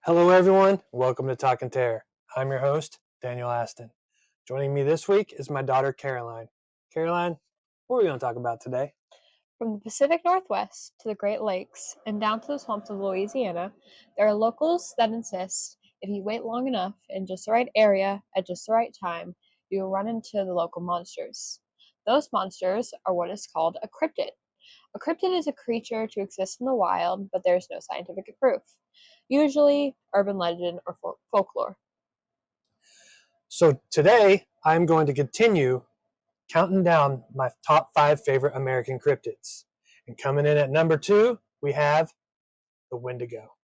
Hello, everyone. Welcome to Talking Terror. I'm your host, Daniel Aston. Joining me this week is my daughter, Caroline. Caroline, what are we going to talk about today? From the Pacific Northwest to the Great Lakes and down to the swamps of Louisiana, there are locals that insist if you wait long enough in just the right area at just the right time, you will run into the local monsters. Those monsters are what is called a cryptid. A cryptid is a creature to exist in the wild, but there is no scientific proof. Usually urban legend or folklore. So, today I'm going to continue counting down my top 5 favorite American cryptids. And coming in at number 2, we have the Wendigo.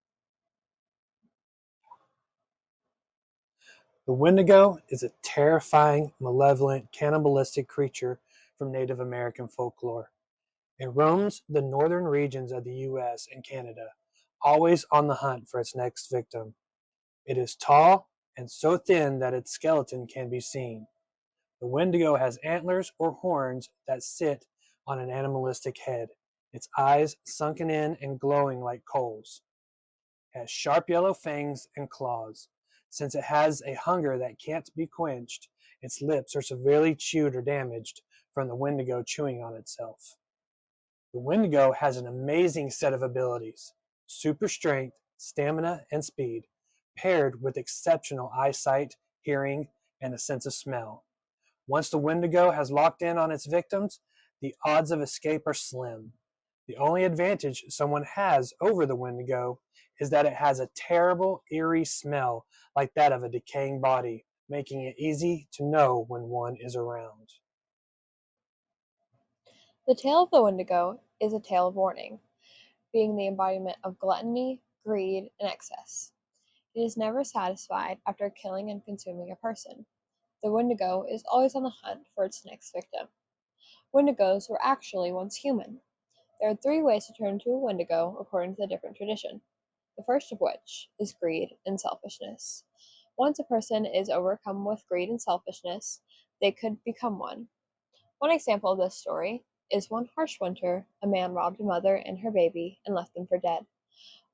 The Wendigo is a terrifying, malevolent, cannibalistic creature from Native American folklore. It roams the northern regions of the US and Canada, always on the hunt for its next victim. It is tall and so thin that its skeleton can be seen. The Wendigo has antlers or horns that sit on an animalistic head, its eyes sunken in and glowing like coals. It has sharp yellow fangs and claws. Since it has a hunger that can't be quenched, its lips are severely chewed or damaged from the Wendigo chewing on itself. The Wendigo has an amazing set of abilities: super strength, stamina, and speed, paired with exceptional eyesight, hearing, and a sense of smell. Once the Wendigo has locked in on its victims, the odds of escape are slim. The only advantage someone has over the Wendigo is that it has a terrible, eerie smell like that of a decaying body, making it easy to know when one is around. The tale of the Wendigo is a tale of warning, being the embodiment of gluttony, greed, and excess. It is never satisfied after killing and consuming a person. The Wendigo is always on the hunt for its next victim. Wendigos were actually once human. There are 3 ways to turn into a Wendigo according to the different tradition. The first of which is greed and selfishness. Once a person is overcome with greed and selfishness, they could become one. One example of this story is one harsh winter, a man robbed a mother and her baby and left them for dead.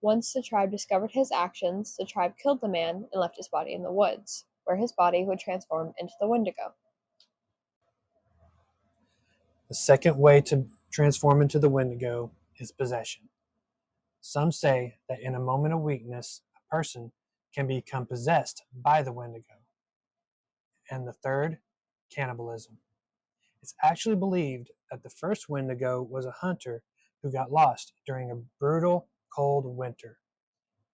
Once the tribe discovered his actions, the tribe killed the man and left his body in the woods, where his body would transform into the Wendigo. The second way to transform into the Wendigo is possession. Some say that in a moment of weakness, a person can become possessed by the Wendigo. And the third, cannibalism. It's actually believed that the first Wendigo was a hunter who got lost during a brutal, cold winter.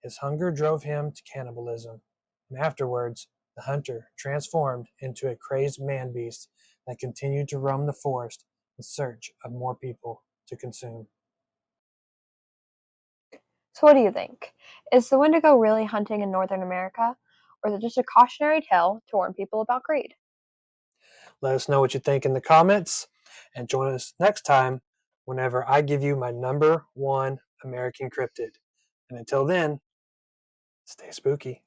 His hunger drove him to cannibalism, and afterwards, the hunter transformed into a crazed man beast that continued to roam the forest in search of more people to consume. So, what do you think? Is the Wendigo really hunting in Northern America, or is it just a cautionary tale to warn people about greed? Let us know what you think in the comments, and join us next time whenever I give you my number 1 American cryptid. And until then, stay spooky.